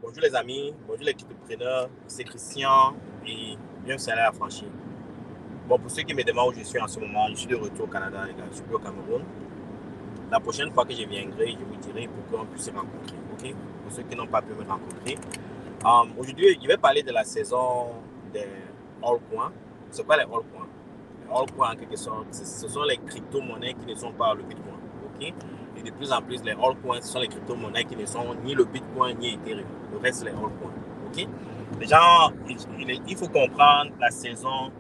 Bonjour les amis, bonjour les entrepreneurs, c'est Christian et bienvenue sur la franchise. Bon, pour ceux qui me demandent où je suis en ce moment, je suis de retour au Canada, les gars, je suis plus au Cameroun. La prochaine fois que je viendrai, je vous dirai pour qu'on puisse se rencontrer, ok? Pour ceux qui n'ont pas pu me rencontrer. Aujourd'hui, je vais parler de la saison des altcoins. C'est quoi les altcoins? Les altcoins, en quelque sorte, ce sont les crypto-monnaies qui ne sont pas le Bitcoin, ok? Et de plus en plus, les altcoins, ce sont les crypto-monnaies qui ne sont ni le Bitcoin ni Ethereum. Le reste, c'est les altcoins, ok? Les gens, il faut comprendre la saison,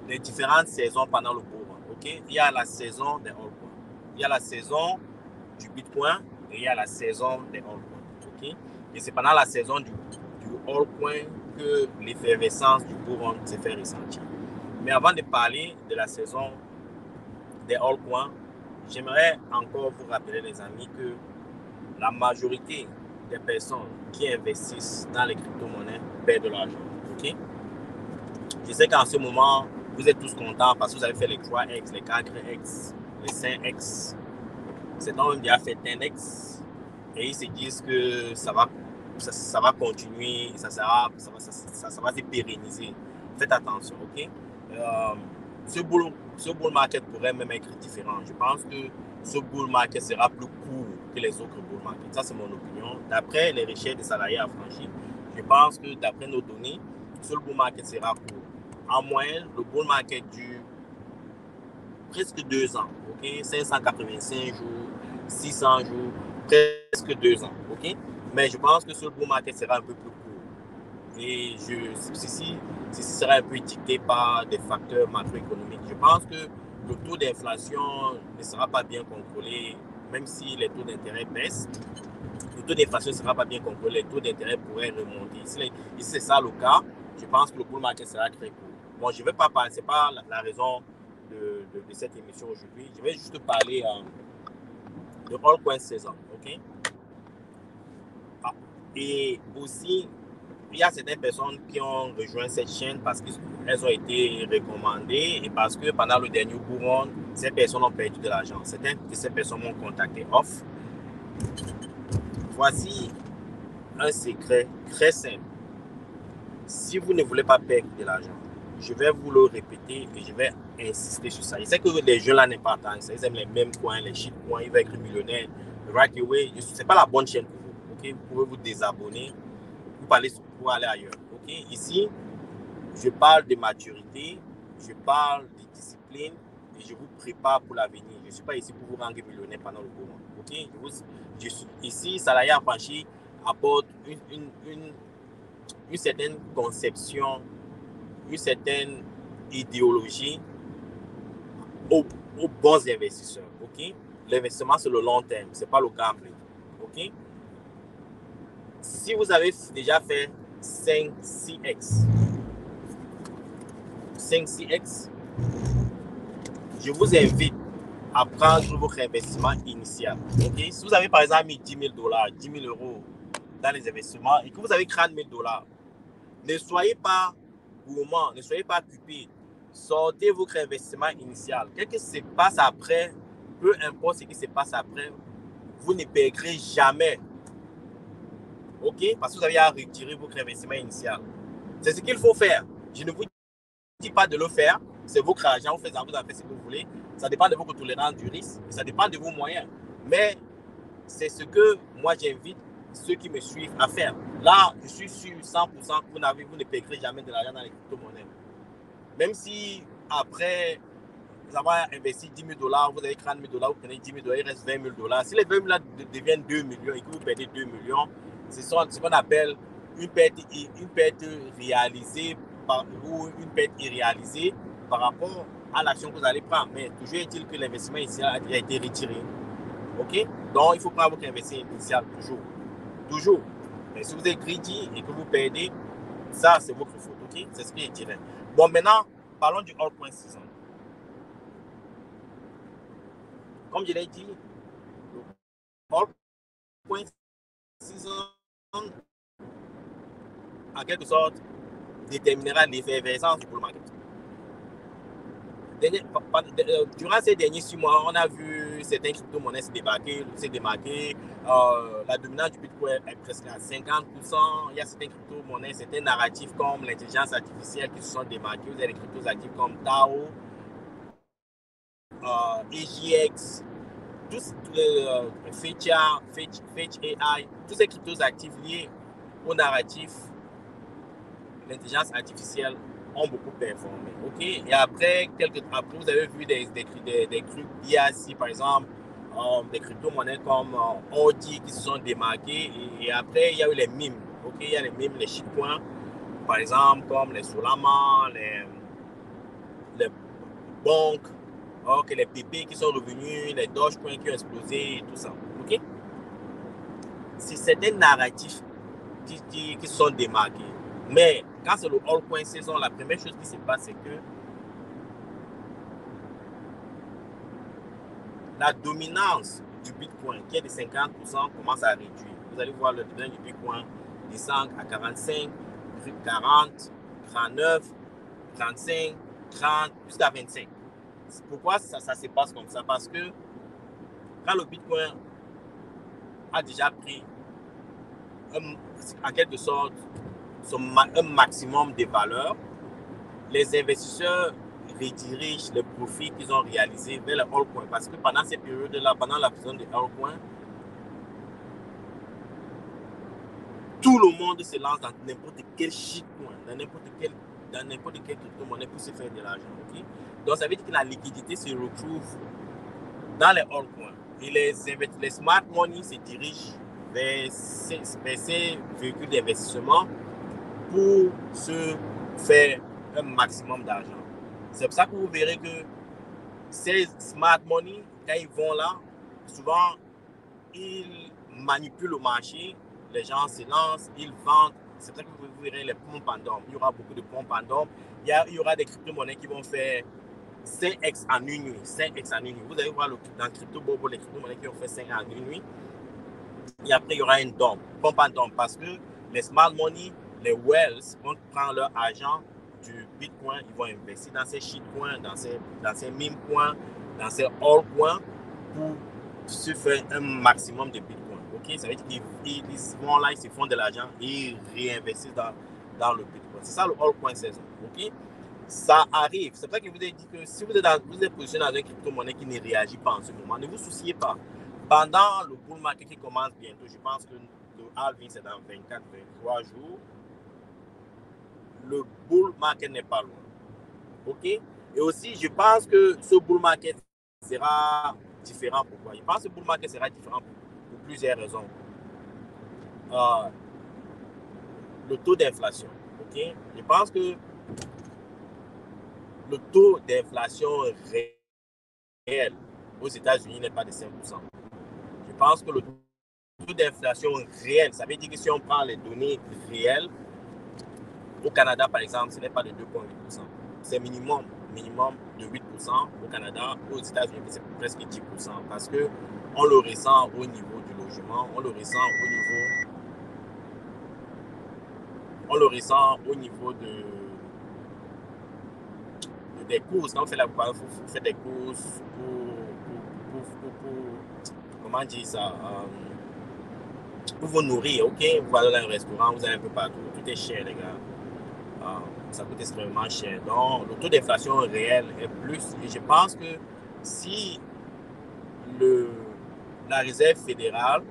les différentes saisons pendant le bull run, ok? Il y a la saison des altcoins. Il y a la saison du Bitcoin et il y a la saison des altcoins, ok? Et c'est pendant la saison du altcoin que l'effervescence du bull run se fait ressentir. Mais avant de parler de la saison des altcoins, j'aimerais encore vous rappeler, les amis, que la majorité des personnes qui investissent dans les crypto-monnaies perdent de l'argent. Ok? Je sais qu'en ce moment, vous êtes tous contents parce que vous avez fait les 3X, les 4X, les 5X. Certains ont déjà fait 10X et ils se disent que ça va continuer, ça va se pérenniser. Faites attention, ok? Ce bull market pourrait même être différent. Je pense que ce bull market sera plus court que les autres bull markets. Ça, c'est mon opinion. D'après les recherches des salariés affranchis, je pense que d'après nos données, ce bull market sera court. En moyenne, le bull market dure presque 2 ans, ok? 585 jours, 600 jours, presque 2 ans, ok? Mais je pense que ce bull market sera un peu plus court. Et ceci sera un peu dicté par des facteurs macroéconomiques. Je pense que le taux d'inflation ne sera pas bien contrôlé, même si les taux d'intérêt baissent. Le taux d'inflation ne sera pas bien contrôlé, les taux d'intérêt pourraient remonter. Si c'est ça le cas, je pense que le bull market sera très court. Bon, je ne vais pas parler, ce n'est pas la raison de cette émission aujourd'hui. Je vais juste parler de altcoin saison, ok? Ah, et aussi, il y a certaines personnes qui ont rejoint cette chaîne parce qu'elles ont été recommandées et parce que pendant le dernier bull run, ces personnes ont perdu de l'argent. Certaines de ces personnes m'ont contacté off. Voici un secret très simple. Si vous ne voulez pas perdre de l'argent, je vais vous le répéter et je vais insister sur ça. Je sais que les jeunes là n'aiment pas tant ça. Ils aiment les mêmes coins, les shitcoins, ils veulent être millionnaires. Right away, ce n'est pas la bonne chaîne pour vous. Okay? Vous pouvez vous désabonner. Pour aller ailleurs. Okay? Ici, je parle de maturité, je parle de discipline et je vous prépare pour l'avenir. Je ne suis pas ici pour vous rendre millionnaire pendant le moment. Okay? Ici, Salarié Affranchi apporte une certaine conception, une certaine idéologie aux bons investisseurs. Okay? L'investissement, c'est le long terme, ce n'est pas le gambling. Okay? Si vous avez déjà fait 5-6X, je vous invite à prendre votre investissement initial. Okay? Si vous avez par exemple mis 10 000 $, 10 000 euros dans les investissements et que vous avez 30 000 $, ne soyez pas gourmand, ne soyez pas cupide. Sortez votre investissement initial. Qu'est-ce qui se passe après, peu importe ce qui se passe après, vous ne perdrez jamais. OK? Parce que vous avez à retirer votre investissement initial. C'est ce qu'il faut faire. Je ne vous dis pas de le faire. C'est votre argent. Vous en faites ce que vous voulez. Ça dépend de votre tolérance du risque. Ça dépend de vos moyens. Mais c'est ce que moi j'invite ceux qui me suivent à faire. Là, je suis sûr 100% que vous ne perdrez jamais de l'argent dans les crypto-monnaies. Même si après avoir investi 10 000 $, vous avez 30 000 $, vous prenez 10 000 $, il reste 20 000 $. Si les 20 000 $ deviennent 2 millions et que vous perdez 2 millions, c'est ce qu'on appelle une perte réalisée ou une perte irréalisée par rapport à l'action que vous allez prendre. Mais toujours est-il que l'investissement initial a déjà été retiré. OK? Donc, il faut prendre votre investissement initial toujours. Toujours. Mais si vous êtes greedy et que vous perdez, ça, c'est votre faute. OK? C'est ce que je dirais. Bon, maintenant, parlons du altcoin season. Comme je l'ai dit, le altcoin season, en quelque sorte, déterminera l'effervescence du bull market. Durant ces derniers 6 mois, on a vu certaines crypto-monnaies s'est démarqué. La dominance du Bitcoin est presque à 50%. Il y a certaines crypto-monnaies, certains narratifs comme l'intelligence artificielle qui se sont démarqués. Vous avez des cryptos actifs comme Tao, EGX, tous Fetch AI, tous ces cryptos actifs liés au narratif, l'intelligence artificielle ont beaucoup performé. Okay? Et après, vous avez vu des cryptos BAC, par exemple, des crypto-monnaies comme Audi qui se sont démarquées. Et après, il y a eu les mimes. Okay? Il y a les mimes, les shitcoins, par exemple, comme les Solana, les banques, les PP qui sont revenus, les Dogecoin qui ont explosé et tout ça. Okay? C'est certains narratifs qui sont démarqués. Mais quand c'est le altcoin saison, la première chose qui se passe, c'est que la dominance du Bitcoin, qui est de 50%, commence à réduire. Vous allez voir le dominance du Bitcoin descend à 45, 40, 39, 35, 30, jusqu'à 25. Pourquoi ça se passe comme ça? Parce que quand le Bitcoin a déjà pris en quelque sorte un maximum de valeur, les investisseurs redirigent les profits qu'ils ont réalisés vers les altcoins. Parce que pendant ces périodes-là, pendant la saison des altcoins, tout le monde se lance dans n'importe quel shitcoin, dans n'importe quelle crypto-monnaie pour se faire de l'argent. Okay? Donc, ça veut dire que la liquidité se retrouve dans les altcoins. Et les smart money se dirigent vers ces véhicules d'investissement pour se faire un maximum d'argent. C'est pour ça que vous verrez que ces smart money, quand ils vont là, souvent, ils manipulent le marché, les gens se lancent, ils vendent. C'est pour ça que vous verrez les pompes en dorme. Il y aura beaucoup de pompes en dorme. Il y aura des crypto-monnaies qui vont faire 5x en une nuit. 5x en une nuit. Vous allez voir dans le crypto-bobo, les crypto-monnaies qui ont fait 5 en une nuit. Et après, il y aura une dorme, pompe en dorme, parce que les smart money, les whales vont prendre leur argent du Bitcoin, ils vont investir dans ces shitcoins, dans ces meme coins, dans ces altcoins pour se faire un maximum de Bitcoin. Okay? Ça veut dire qu'ils vont là, ils se font de l'argent et ils réinvestissent dans le Bitcoin. C'est ça le altcoin saison. Okay? Ça arrive. C'est pour ça que je vous ai dit que si vous êtes positionné dans une crypto-monnaie qui ne réagit pas en ce moment, ne vous souciez pas. Pendant le bull market qui commence bientôt, je pense que le halving c'est dans 24-23 jours, le bull market n'est pas loin. OK? Et aussi, je pense que ce bull market sera différent. Pourquoi? Je pense que ce bull market sera différent pour plusieurs raisons. Le taux d'inflation. OK? Je pense que le taux d'inflation réel aux États-Unis n'est pas de 5%. Je pense que le taux d'inflation réel, ça veut dire que si on prend les données réelles, au Canada, par exemple, ce n'est pas de 2,8%. C'est minimum de 8% au Canada. Aux États-Unis, c'est presque 10%. Parce qu'on le ressent au niveau du logement, on le ressent au niveau des courses. Quand on fait la bouffe, vous faites des courses comment dire ça, pour vous nourrir, ok? Vous allez dans un restaurant, vous allez un peu partout, tout est cher, les gars. Ça coûte extrêmement cher. Donc, le taux d'inflation réel est plus. Et je pense que si la réserve fédérale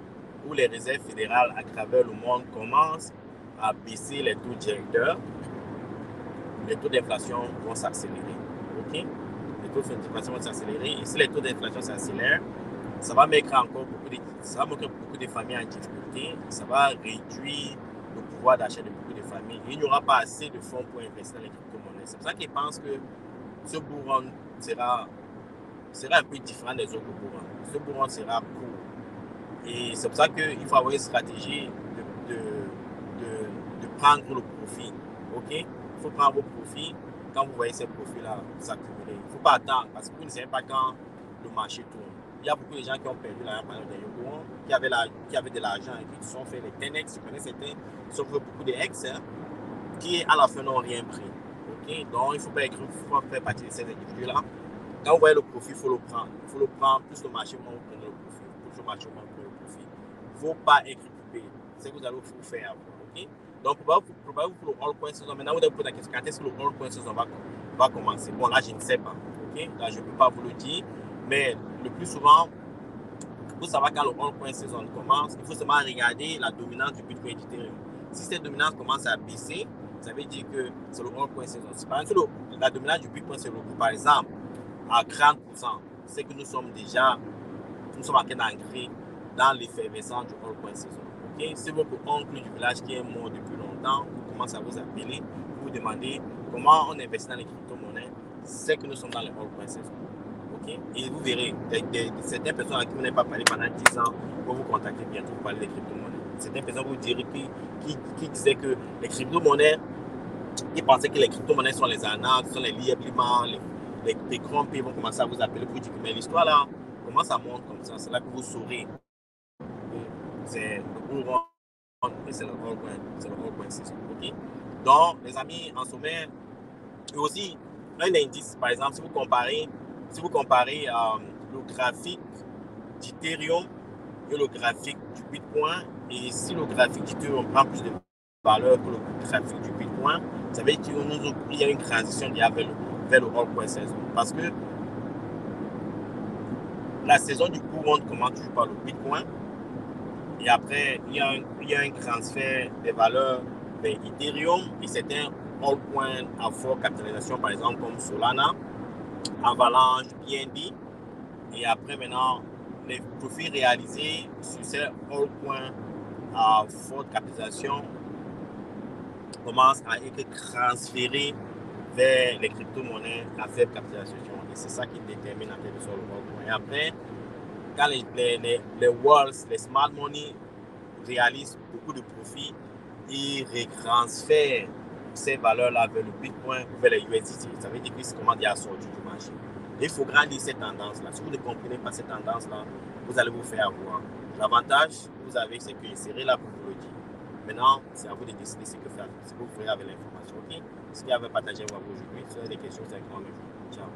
ou les réserves fédérales à travers le monde commencent à baisser les taux directeurs, les taux d'inflation vont s'accélérer. Okay? Les taux d'inflation vont s'accélérer. Et si les taux d'inflation s'accélèrent, ça va mettre beaucoup de familles en difficulté. Ça va réduire le pouvoir d'achat de beaucoup de familles. Et il n'y aura pas assez de fonds pour investir dans les crypto-monnaies. C'est pour ça qu'ils pensent que ce bull run sera un peu différent des autres bull runs. Ce bull run sera court. Et c'est pour ça qu'il faut avoir une stratégie de prendre le profit. OK? Il faut prendre vos profits quand vous voyez ces profits-là s'accumuler. Il ne faut pas attendre parce que vous ne savez pas quand le marché tourne. Il y a beaucoup de gens qui ont perdu l'argent pendant des jours, qui avaient de l'argent et qui se sont fait les 10x. Je connais certains qui se sont fait beaucoup de X, qui à la fin n'ont rien pris. Okay? Donc il ne faut pas faire partie de ces individus-là. Quand vous voyez le profit, il faut le prendre. Il faut le prendre, plus le marché, moins vous prenez le profit. Plus le marché, moins vous prenez le profit. Il ne faut pas être occupé. C'est ce que vous allez vous faire. Okay? Donc, pour le all-coin saison, maintenant, vous allez vous poser la question, quand est-ce que le all-coin saison va commencer? Bon, là, je ne sais pas. Okay? Là, je ne peux pas vous le dire. Mais le plus souvent, pour savoir quand le all-coin saison commence, il faut seulement regarder la dominance du Bitcoin et d'Ethereum. Si cette dominance commence à baisser, ça veut dire que c'est le all-coin saison. Si par exemple la dominance du Bitcoin c'est le coup, par exemple, à 30%, c'est que nous sommes en train d'ancrer dans l'effervescence du all-coin saison. Okay? Si votre oncle du village qui est mort depuis longtemps, vous commencez à vous appeler, vous demander comment on investit dans les crypto-monnaies, c'est que nous sommes dans les all-coin saison. Okay? Et vous verrez, certaines personnes à qui vous n'avez pas parlé pendant 10 ans vont vous contacter bientôt pour parler des crypto-monnaies. Certaines personnes vous diront qui disaient que les crypto-monnaies, ils pensaient que les crypto-monnaies sont les arnaques, sont les liébliments, les crampes, ils vont commencer à vous appeler pour dire que mais l'histoire là, comment ça monte comme ça? C'est là que vous saurez que c'est le bull run et c'est le all-coin saison. Okay? Donc, les amis, en sommet, et aussi, un indice, par exemple, si vous comparez le graphique d'Ethereum et le graphique du Bitcoin, et si le graphique d'Ethereum prend plus de valeur que le graphique du Bitcoin, ça veut dire qu'il y a une transition vers le all-coin saison. Parce que la saison du bull run commence toujours par le Bitcoin, et après, il y a un transfert des valeurs vers Ethereum, et certains altcoins à forte capitalisation, par exemple comme Solana, Avalanche, BNB. Et après, maintenant, les profits réalisés sur ces altcoins à forte capitalisation commencent à être transférés vers les crypto-monnaies à faible capitalisation. Et c'est ça qui détermine en quelque sorte le altcoin. Et après, quand les walls, les smart money réalisent beaucoup de profits, ils retransfèrent ces valeurs-là vers le Bitcoin ou vers les USDT. Ça veut dire qu'ils commencent à sortir du marché. Il faut grandir cette tendance-là. Si vous ne comprenez pas cette tendance-là, vous allez vous faire avoir. L'avantage que vous avez, c'est que je serai là pour vous le dire. Maintenant, c'est à vous de décider ce que vous ferez avec l'information. Okay? Ce qu'il y avait partagé avec vous aujourd'hui, si vous avez des questions, c'est avec moi. Ciao.